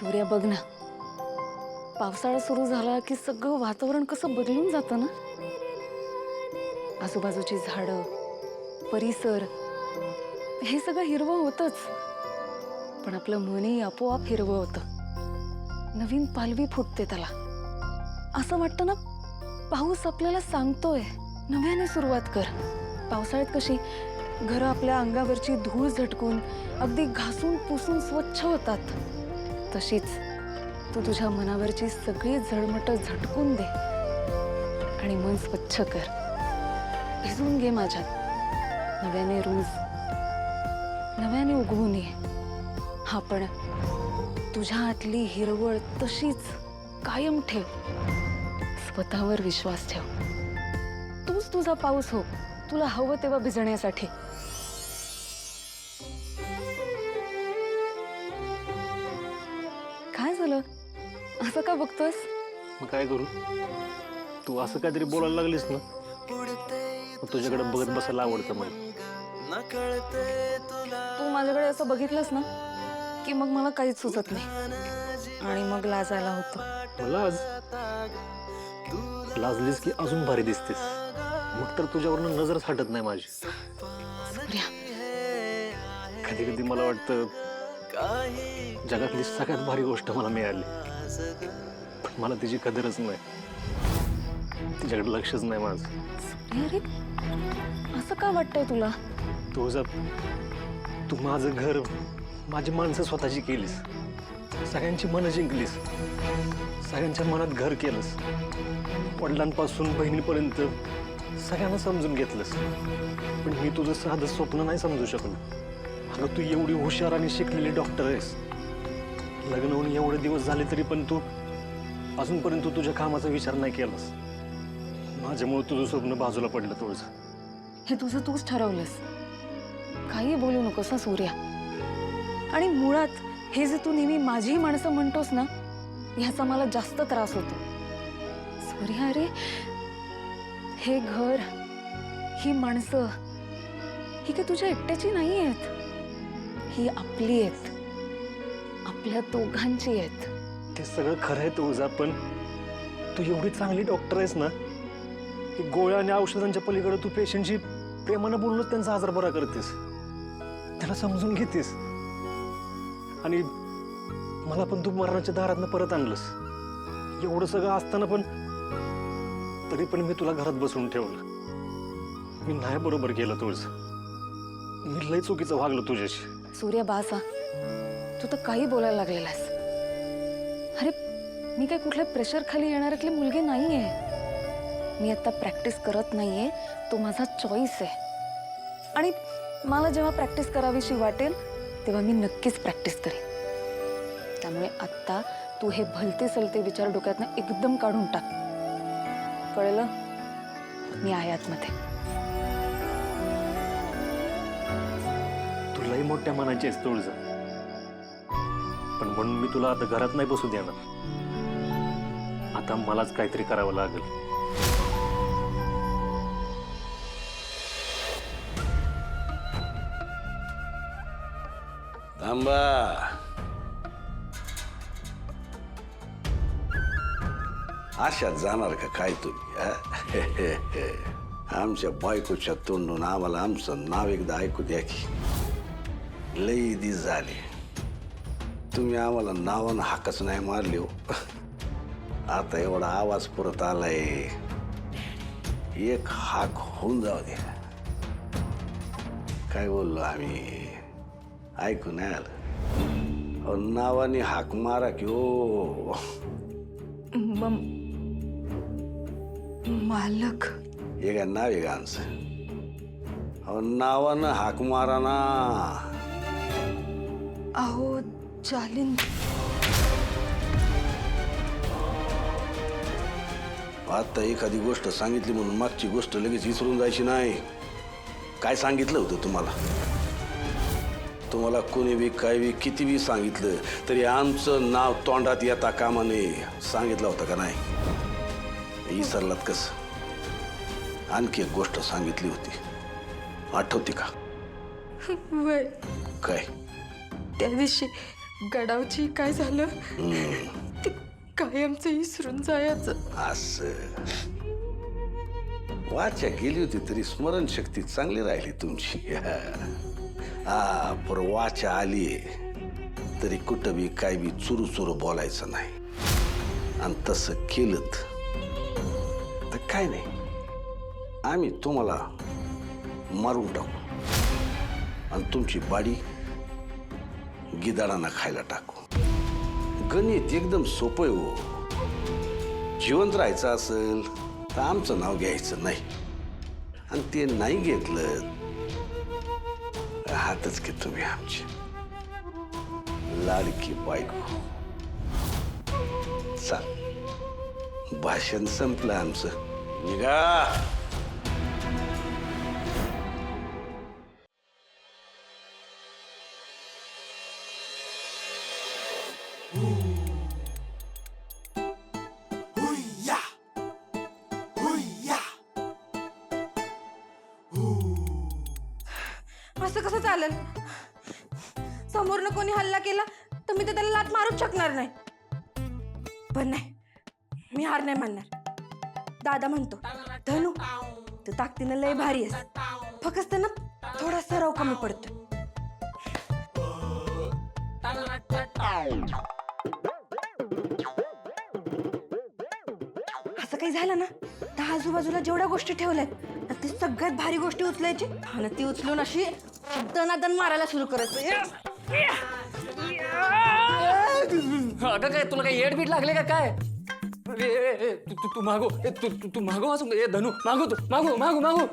सूर्या बघ ना, पावसाळा सुरू झाला की सगळं वातावरण कसं बदलून जातं ना. आजूबाजूची झाडं, परिसर हे सगळं हिरवं होतच, पण आपलं मनही आपोआप हिरवं होतं. नवीन पालवी फुटते त्याला. असं वाटतं ना, पाऊस आपल्याला सांगतोय नव्याने सुरुवात कर. पावसाळ्यात कशी घरं आपल्या अंगावरची धूळ झटकून अगदी घासून पुसून स्वच्छ होतात, तशीच तू तुझ्या मनावरची सगळी झळमट झटकून दे आणि मन स्वच्छ कर. भिजून घे माझ्यात. नव्याने रोज नव्याने उगवून ये. हा, पण तुझ्या आतली हिरवळ तशीच कायम ठेव. स्वतःवर विश्वास ठेव. तूच तुझा पाऊस हो, तुला हवं तेव्हा भिजण्यासाठी. काय झालं? असं का बघतोयस? मग काय करू? तू असं काहीतरी बोलायला लागलीस ना, तुझ्याकडे बघत बसायला आवडतं मला. तू माझ्याकडे असं बघितलंस ना की मग मला काहीच सुचत नाही आणि मग लाजायला होतं. लाज? लाजलीस की अजून भारी दिसतेस. मग तर तुझ्यावरनं नजरच हटत नाही माझी. सूर्या, कधी कधी मला वाटतं जगातली सगळ्यात भारी गोष्ट मला मिळाली, पण मला तिची कदरच नाही. तिच्याकडे लक्षच नाही माझं. अरे असं का वाटतंय तुला? तू माझं घर, माझी माणसं स्वतःची केलीस. सगळ्यांची मनं जिंकलीस. सगळ्यांच्या मनात घर केलंस. वडिलांपासून बहिणीपर्यंत सगळ्यांना समजून घेतलंस. पण मी तुझं साधं स्वप्न नाही समजू शकलो. अगं, तू एवढी हुशार आणि शिकलेली डॉक्टर आहेस. लग्न होऊन एवढे दिवस झाले तरी पण तू अजूनपर्यंत तुझ्या कामाचा विचार नाही केलास. माझ्यामुळे तुझं स्वप्न बाजूला पडलं. तुझं हे तुझं तूच ठरवलंस. काही बोलू नकोस ना सूर्या. आणि मुळात हे जे तू नेहमी माझी माणसं म्हणतोस ना, ह्याचा मला जास्त त्रास होतो. सूर्या, अरे हे घर, ही माणसं, ही काही तुझ्या एकट्याची नाही आहेत. ही आपली आहेत, आपल्या दोघांची आहेत. ते सगळं खरं आहे तुझं, पण तू एवढी चांगली डॉक्टर आहेस ना की गोळ्या आणि औषधांच्या पलीकडे तू पेशंटशी प्रेमानं बोलूनच त्यांचा आजार बरा करतेस. त्याला समजून घेतेस. आणि मला पण तू मरणाच्या दारातनं परत आणलंस. एवढं सगळं असताना पण तरी पण मी तुला घरात बसवून ठेवलं. मी नाही बरोबर केलं तुझं. मी लय चुकीचं वागलो तुझ्याशी. सूर्या बासा, तू तर काही बोलायला लागलेलास. अरे मी काय कुठल्या प्रेशर खाली येणाऱ्यातली मुलगी नाहीये. मी आता प्रॅक्टिस करत नाहीये, तो माझा चॉईस आहे. आणि मला जेव्हा प्रॅक्टिस करावीशी वाटेल तेव्हा मी नक्कीच प्रॅक्टिस करेन. त्यामुळे आत्ता तू हे भलते सलते विचार डोक्यातनं एकदम काढून टाक. कळलं? मी आहे आतमध्ये. तुलाही मोठ्या मनाची आहेस तुळजा, पण म्हणून मी तुला आता घरात नाही बसू देणार. आता मलाच काहीतरी करावं लागेल. थांबा. अशात जाणार का काय तुम्ही? आमच्या बायकोच्या तोंडून आम्हाला आमचं नाव एकदा ऐकू द्या की. लई दिस झाले तुम्ही आम्हाला नावानं हाकच नाही मारली हो. आता एवढा आवाज परत आलाय, एक हाक होऊन जाऊ द्या. काय बोललो आम्ही? ऐकू नाही आलं? अहो, नावाने हाक मारा की हो. मालक, हे काय नाव आहे का आमचं? अहो, नावानं हाक मारा ना. अहो जालिंद. आता एखादी गोष्ट सांगितली म्हणून मागची गोष्ट लगेच विसरून जायची नाही. काय सांगितलं होतं तुम्हाला? तुम्हाला कोणी बी काय बी किती बी सांगितलं तरी आमचं नाव तोंडात येता कामा नये सांगितलं होतं का नाही? विसरलात कसं? आणखी एक गोष्ट सांगितली होती, आठवते का? वय काय? त्या दिवशी गडावची काय झालं ते कायमचं विसरून जायचं. असं वाचा गेली होती तरी स्मरणशक्ती चांगली राहिली तुमची. पर वाचा आली तरी कुठं बी काय बी चुरू चुरू बोलायचं नाही. आणि तसं केलं तर काय नाही, आम्ही तुम्हाला मारून टाकू आणि तुमची बाडी गिधाडांना खायला टाकू. गणित एकदम सोपं आहे हो. जिवंत राहायचं असेल तर आमचं नाव घ्यायचं नाही, आणि ते नाही घेतलं हातच की तुम्ही आमची लाडकी बायको. चाल, भाषण संपलं आमचं, निघा. असं कसं चालेल? समोरनं कोणी हल्ला केला तर मी तर त्याला लात मारूच शकणार नाही. पण नाही, मी हार नाही मानणार. दादा म्हणतो, धनू तू ताकदीनं लय भारी आहेस, फक्त ना थोडा सराव कमी पडतो. असं काही झालं ना तर आजूबाजूला जेवढ्या गोष्टी ठेवल्यात ना, ते सगळ्यात भारी गोष्टी उचलायची आणि ती उचलून अशी दनादन मारायला सुरू करायचं. अगं काय तुला काय येड बीट लागले का काय? तू मागो, तू मागो असं. धनू मागो, तू मागो मागो मागो.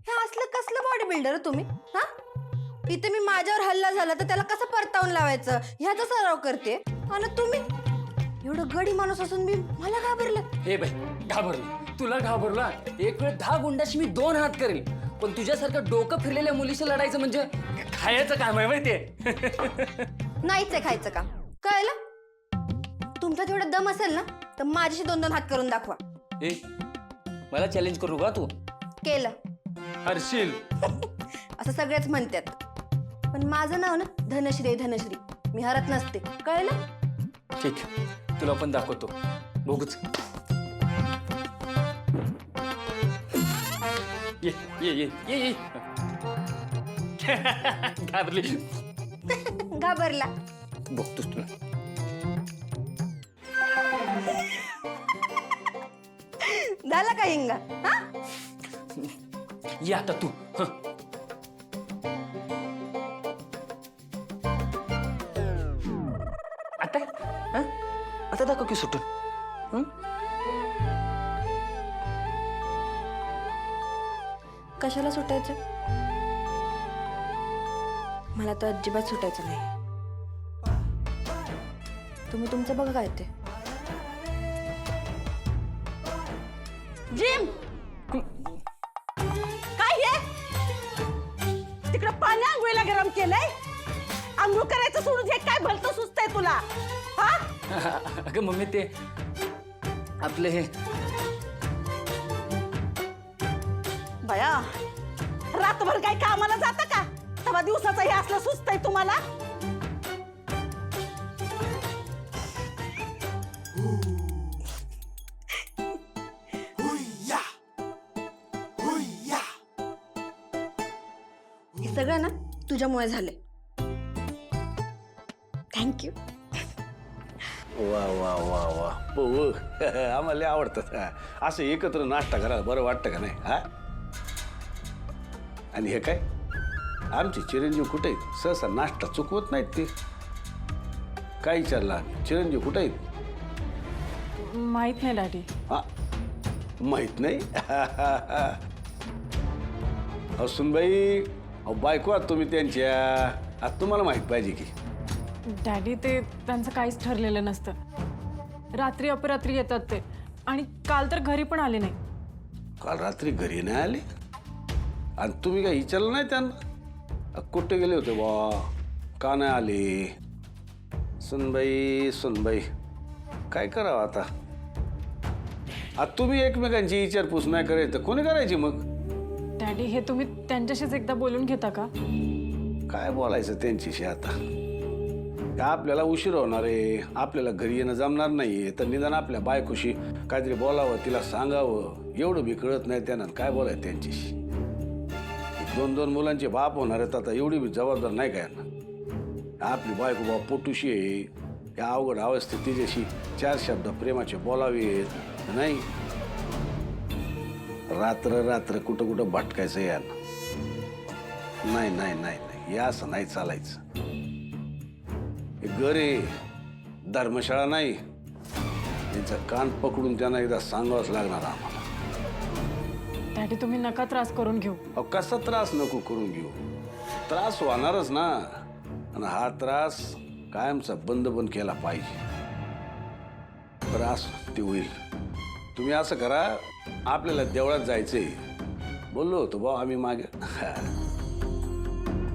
हे असलं कसलं बॉडी बिल्डर तुम्ही? हा, इथे मी माझ्यावर हल्ला झाला तर त्याला कसं परतावून लावायचं ह्याचा सराव करते, आणि तुम्ही एवढं गडी माणूस असून मी मला घाबरलं. हे बाई घाबरलो, तुला घाबरला. एक वेळ 10 गुंडाशी मी 2 हात करेल, पण तुझ्यासारखं डोकं फिरलेल्या मुलीशी लढायचं म्हणजे खायचं काम आहे माहितीये. नाहीच आहे खायचं का, कळलं? तुमचा तेवढा दम असेल ना तर माझ्याशी 2-2 हात करून दाखवा. ए मला चॅलेंज करू का तू? केलं हरशील. असं सगळेच म्हणतात, पण माझं नाव ना धनश्री आहे, धनश्री. मी हरत नसते, कळलं? ठीक, तुला पण दाखवतो, बघूच. ये ये ये ये ये. घाबरली. घाबरला. बघतोस तुला. झाला का हिंगा? हा, ये आता तू. आता आता दाखव की सुटून. कशाला सुटायचं? मला तर अजिबात सुटायचं नाही. तुम्ही तुमचं बघा काय ते. जिम काय हे? तिकडं पाणी आंघोळीला गरम केलंय. आंघोळ करायचं सोडून हे काय भलतं सुचतंय तुला? हा, अगं मम्मी ते आपले हे बया, रातभर काय कामाला जाता का? तेव्हा दिवसाचं हे असलं सुचतंय तुम्हाला? हे सगळं ना तुझ्यामुळे झालंय. थँक्यू. वा वा वा वा, हो आम्हाला लय आवडतं असं एकत्र नाश्ता करायला. बरं वाटतं का नाही? हा, आणि हे काय आमचे चिरंजीव कुठे आहेत? सहसा नाश्ता चुकवत नाहीत ते. काय विचारला चिरंजीव कुठे आहेत? माहित नाही डॅडी. हा, माहित नाही. असून बाई, बायको आहात तुम्ही त्यांच्या, आता तुम्हाला माहित पाहिजे की. डॅडी ते त्यांचं काहीच ठरलेलं नसतं. रात्री अपरात्री येतात ते, आणि काल तर घरी पण आले नाही. काल रात्री घरी नाही आले आणि तुम्ही काय विचारलं नाही त्यांना? कुठे गेले होते बा, का नाही आले? सुनबाई सुनबाई, काय करावं आता? तुम्ही एकमेकांची विचारपूस नाही करायची तर कोणी करायची मग? डॅडी हे तुम्ही त्यांच्याशीच एकदा बोलून घेता का? काय बोलायचं त्यांच्याशी आता? आपल्याला उशीर होणार आहे, आपल्याला घरी येणं जमणार नाही, तर निदान आपल्या बायकोशी काहीतरी बोलावं, तिला सांगावं. एवढं बी कळत नाही त्यांना काय बोलायचं त्यांच्याशी. 2-2 मुलांचे बाप होणार आहेत, आता एवढी बी जबाबदार नाही काय ना. आपली बायको बाबा पोटूशी आहे, या अवघड अवस्थेत तिच्याशी 4 शब्द प्रेमाचे बोलावेत नाही. रात्र रात्र कुठं कुठं भटकायचं यांना. नाही नाही नाही नाही, या असं नाही चालायचं. हे घर आहे, धर्मशाळा नाही. त्यांचा कान पकडून त्यांना एकदा सांगावंच लागणार आम्हाला. डॅडी तुम्ही नका त्रास करून घेऊ. अहो कसा त्रास नको करून घेऊ, त्रास होणारच ना. आणि हा त्रास कायमचा बंद केला पाहिजे. त्रास ते होईल. तुम्ही असं करा, आपल्याला देवळात जायचंय. बोललो होतो बा आम्ही मागे.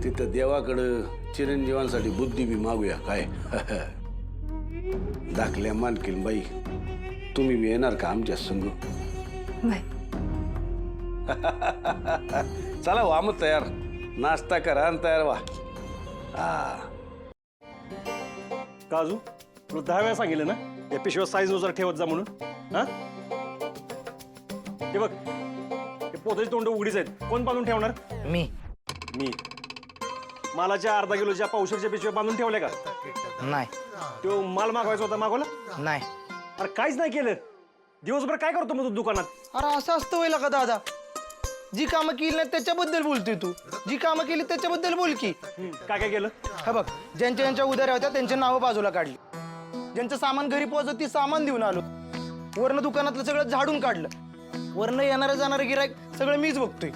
तिथं देवाकडं चिरंजीवांसाठी बुद्धी बी मागूया काय. दाखल्या मानकीन बाई, तुम्ही बी येणार का आमच्या संग? चला व्हा मग तयार, नाश्ता करा आणि तयार व्हा. काजू तुला 10 वेळा सांगितलं ना या पिशव्या साईजनुसार ठेवत जा म्हणून. हा हे बघ, हे पोताची तोंड उघडीच आहेत. कोण बांधून ठेवणार? मी मी. मालाच्या अर्धा किलोच्या पावशेरच्या पिशव्या बांधून ठेवल्या का? नाही तो माल मागवायचा होता, मागवला? नाही. अरे काहीच नाही केलं. दिवसभर काय करतो मग तू दुकानात? अरे असं असतं व्हायला का दादा? जी कामं केली नाही त्याच्याबद्दल बोलतोय तू, जी कामं केली त्याच्याबद्दल बोल की. काय काय केलं? हा बघ, ज्यांच्या उधाऱ्या होत्या त्यांचे नावं बाजूला काढली. ज्यांचं सामान घरी पोहोचत ती सामान देऊन आलो. वरनं दुकानातलं सगळं झाडून काढलं. वरनं येणारं जाणारं गिराईक सगळं मीच बघतोय.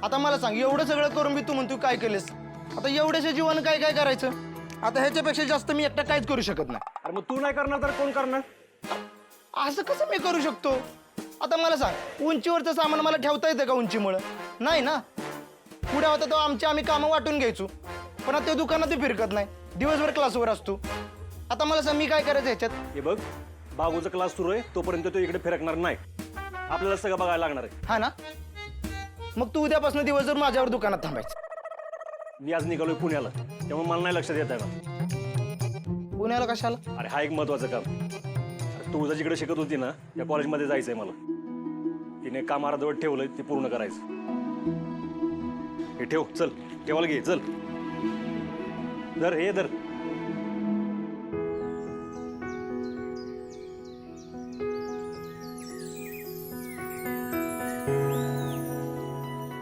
आता मला सांग, एवढं सगळं करून मी तू म्हणतोय काय केलेस? आता एवढ्याशा जीवानं काय काय करायचं? आता ह्याच्यापेक्षा जास्त मी एकटा काहीच करू शकत नाही. अरे मग तू नाही करणार तर कोण करणार? असं कसं मी करू शकतो? आता मला सांग, उंचीवरचं सामान मला ठेवता येतं का उंचीमुळं? नाही ना. पुढे होता तो आम्ही कामं वाटून घ्यायचो, पण आता ते दुकानात फिरकत नाही, दिवसभर क्लासवर असतो. आता मला सांग, मी काय करायचं ह्याच्यात? हे बघ, बागूचा क्लास सुरू आहे, तोपर्यंत तो इकडे फिरकणार नाही. आपल्याला सगळं बघायला लागणार आहे. हा ना, मग तू उद्यापासून दिवसभर माझ्यावर दुकानात थांबायचं. मी आज निघालोय पुण्याला, त्यामुळे मला नाही लक्षात येत आहे ना. पुण्याला कशाला? अरे हा एक महत्वाचं काम. अरे तू जिकडे शिकत होती ना त्या कॉलेजमध्ये जायचंय मला. तिने काम अर्धवट ठेवलंय, ते पूर्ण करायचं. हे ठेव, चल ठेवायला घे, चल. धर हे धर.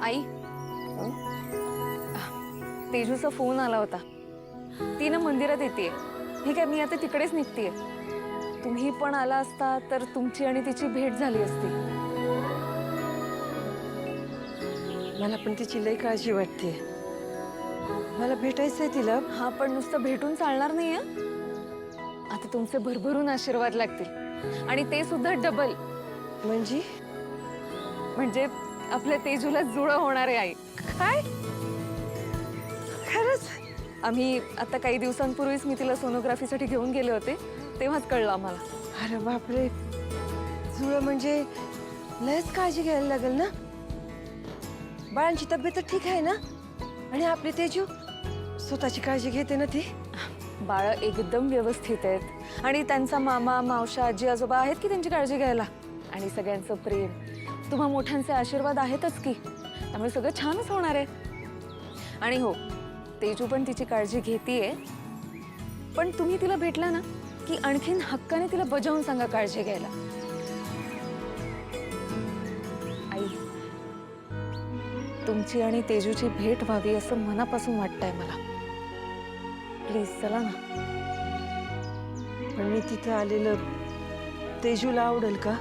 आई, तेजूचा फोन आला होता. ती ना मंदिरात येतेय. हे काय, मी आता तिकडेच निघतेय. तुम्ही पण आला असता तर तुमची आणि तिची भेट झाली असती. मला पण तिची लई काळजी वाटते. मला भेटायचंय तिला. हा, पण नुसतं भेटून चालणार नाही. आता तुमचे भरभरून आशीर्वाद लागतील, आणि ते सुद्धा डबल. म्हणजे आपल्या तेजूला जुळं होणार आहे. आई, काय? खरंच? आम्ही आता काही दिवसांपूर्वीच मी तिला सोनोग्राफीसाठी घेऊन गेले होते, तेव्हाच कळलं आम्हाला. अरे बापरे, जुळं म्हणजे लयच काळजी घ्यायला लागेल ना. बाळांची तब्येत ठीक आहे ना? आणि आपली तेजू स्वतःची काळजी घेते ना ती? बाळ एकदम व्यवस्थित आहेत, आणि त्यांचा मामा मावशा आजी आजोबा आहेत की त्यांची काळजी घ्यायला. आणि सगळ्यांचं प्रेम, तुम्हा मोठ्यांचे आशीर्वाद आहेतच की. त्यामुळे सगळं छानच होणार आहे. आणि हो, तेजू पण तिची काळजी घेतीये. पण तुम्ही तिला भेटला ना की आणखीन हक्काने तिला बजावून सांगा काळजी घ्यायला. आई, तुमची आणि तेजूची भेट व्हावी असं मनापासून वाटतंय मला. प्लीज चला ना. पण मी तिथं आलेलं तेजूला आवडेल का?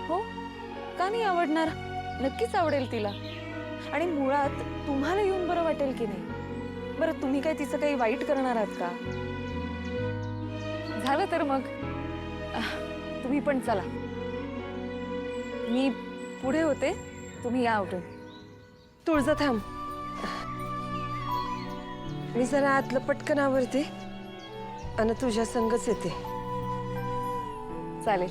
हो, का नाही आवडणार? नक्कीच आवडेल तिला. आणि मुळात तुम्हाला येऊन बरं वाटेल की नाही? बरं, तुम्ही काय तिचं काही वाईट करणार आहात का? झालं तर मग तुम्ही पण चला. मी पुढे होते, तुम्ही या आवडून. तुळजा थांब, मी जरा आतलं पटकन आवरते आणि तुझ्या संगच येते. चालेल.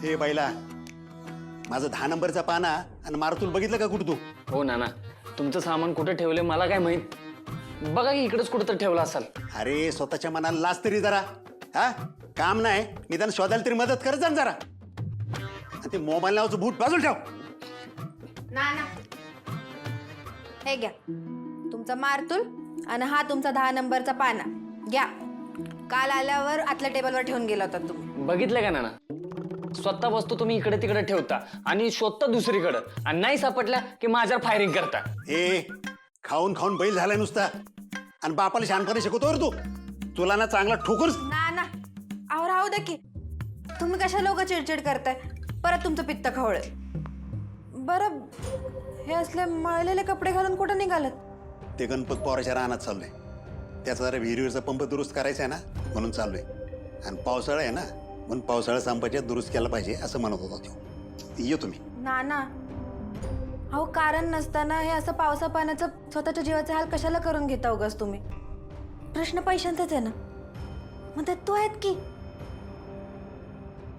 हे बैला, माझं 10 नंबरचा पाना आणि मारुतुल बघितलं का कुठं तू? हो नाना, तुमचं सामान कुठे ठेवले मला काय माहित. बघा की इकडेच कुठं तर ठेवलं असाल. अरे स्वतःच्या मनाला लाज तरी जरा. हा काम नाही मी त्यांना शोधायला तरी मदत करत जा ना जरा. आणि ते मोबाईल नावाचं भूत बाजूला ठेव. ना हे घ्या तुमचा मारतूल आणि हा तुमचा 10 नंबरचा पाना घ्या. काल आल्यावर आतल्या टेबलवर ठेवून गेला होता तुम्ही. बघितलं का नाना, स्वतः वस्तू तुम्ही इकडे तिकडे ठेवता आणि शोधता दुसरीकडं, आणि नाही सापडल्या की माझ्यावर फायरिंग करता. ए खाऊन खाऊन बैल झालाय नुसता आणि बापाला शहाणपणे शिकवतो रे तू. तुला ना चांगला ठोकर. ना अहो राहू दे की. तुम्ही कशा लोक चिडचिड करताय, परत तुमचं पित्त खवळ. बरं हे असले मळलेले कपडे घालून कुठं निघालत? ते गणपत पवाराच्या रानात चाललोय. त्याचा जरा विहिरीवरचा पंप दुरुस्त करायचा आहे ना, म्हणून चाललोय. आणि पावसाळा आहे ना, म्हणून पावसाळा संपायच्या दुरुस्त केला पाहिजे असं म्हणत होता तो. ये तुम्ही. ना अहो कारण नसताना हे असं पावसा पाण्याचं स्वतःच्या जीवाचे हाल कशाला करून घेता उगाच तुम्ही? प्रश्न पैशांचाच आहे ना, मग त्यात तू आहेत की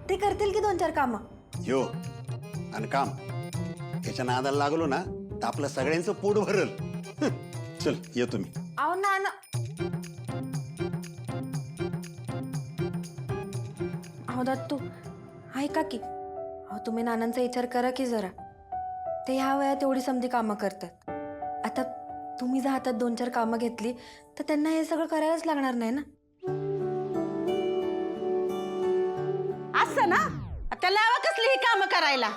ते करतील की 2-4 कामं. यो आणि काम त्याच्या नादाला लागलो ना तर आपलं सगळ्यांचं पोट भरल. चल ये तुम्ही. अहो ना अहो दत्तू ऐका की. अहो तुम्ही नानांचा विचार करा की जरा. ते ह्या वयात एवढी समधी कामं करतात. आता तुम्ही जर हातात 2-4 कामं घेतली तर त्यांना हे सगळं करायलाच लागणार नाही ना. असं ना, त्याला हवं कसली ही कामं करायला.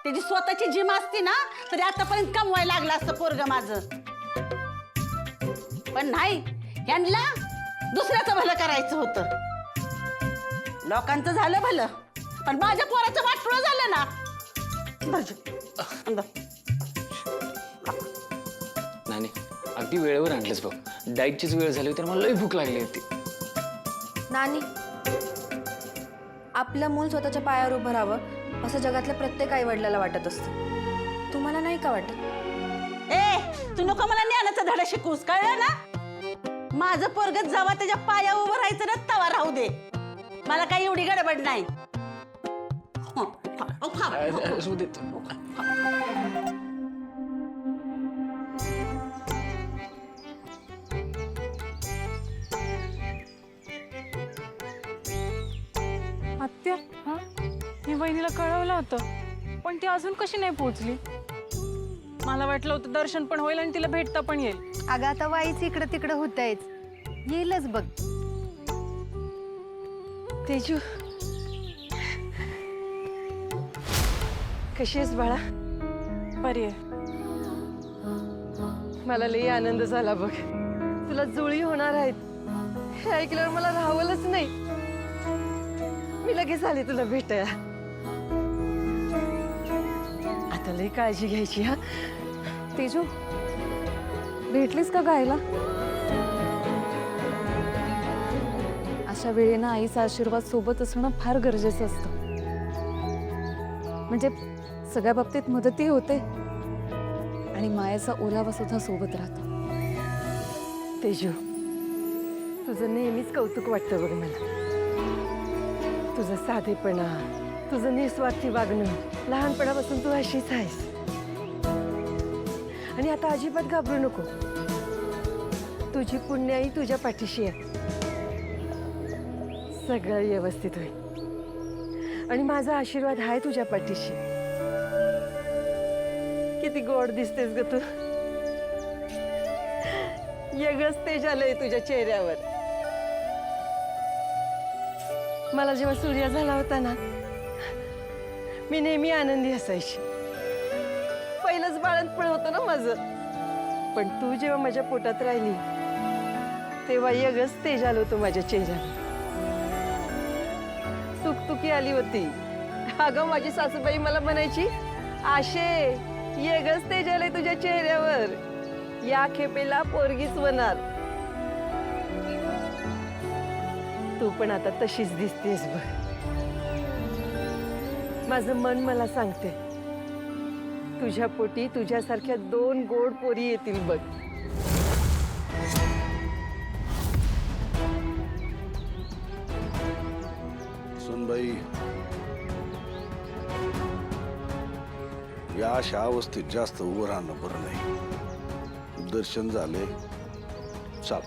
त्याची स्वतःची जिम असती ना तरी आतापर्यंत कमवायला लागलं असतं पोरग माझं. पण नाही, यांना दुसऱ्याचं भलं करायचं होतं. लोकांचं झालं भलं, पण माझ्या पोराचं वाटपुळं झालं ना. नानी अगदी वेळेवर आणलंच बघ. डाईटचीच वेळ झाली तर मला लई भूक लागली होती. नानी आपलं मूल स्वतःच्या पायावर उभं राहावं असं जगातल्या प्रत्येक आई वडिलाला वाटत असतं. तुम्हाला नाही का वाटत? ए तू नको मला ज्ञानाचा धडा शिकूस, कळलं ना. माझं पोरग जेव्हा त्याच्या पाया उभं राहायचं ना तवा राहू दे. मला काही एवढी गडबड नाही. असू देत. आत्या, हा मी वहिनीला कळवलं होतं, पण ती अजून कशी नाही पोहोचली? मला वाटलं होतं दर्शन पण होईल आणि तिला भेटता पण येईल. अगं आता वाईच इकडं तिकडं होतायच, येईलच बघ. तेजू कशी आहेस बाळा? बरी आहे. मला लई आनंद झाला बघ. तुला जुळी होणार आहेत हे ऐकल्यावर मला राहावलंच नाही. मी लगेच आले तुला भेटायला. आता लई काळजी घ्यायची. हा तेजू भेटलीस का गायला? अशा वेळी ना आईचा आशीर्वाद सोबत असणं फार गरजेचं असतं. म्हणजे सगळ्या बाबतीत मदतही होते आणि मायाचा ओलावा सुद्धा सोबत राहतो. तेजू तुझं नेहमीच कौतुक वाटतं बघ मला. तुझं साधेपणा, तुझं निस्वार्थी वागणं, लहानपणापासून तू अशीच आहेस. आणि आता अजिबात घाबरू नको. तुझी पुण्याई तुझ्या पाठीशी आहे. सगळं व्यवस्थित होईल आणि माझा आशीर्वाद आहे तुझ्या पाठीशी. किती गोड दिसतेस ग तू. वेगळंच तेज आलंय तुझ्या चेहऱ्यावर. मला जेव्हा सूर्य झाला होता ना मी नेहमी आनंदी असायची. पहिलंच बाळंतपण होतं ना माझं. पण तू जेव्हा माझ्या पोटात राहिली तेव्हा वेगळंच तेज आलं होतं माझ्या चेहऱ्यावर. तुकतुकी आली होती. अगं माझी सासूबाई मला म्हणायची, आशे वेगळंच तेज आलंय तुझ्या चेहऱ्यावर, या खेपेला पोरगीच होणार. तू पण आता तशीच दिसतेस बघ. माझं मन मला सांगते तुझ्या पोटी तुझ्यासारख्या 2 गोड पोरी येतील बघ. सुनबाई या अशा अवस्थेत जास्त उभं राहणं बरं नाही. दर्शन झाले, चाल.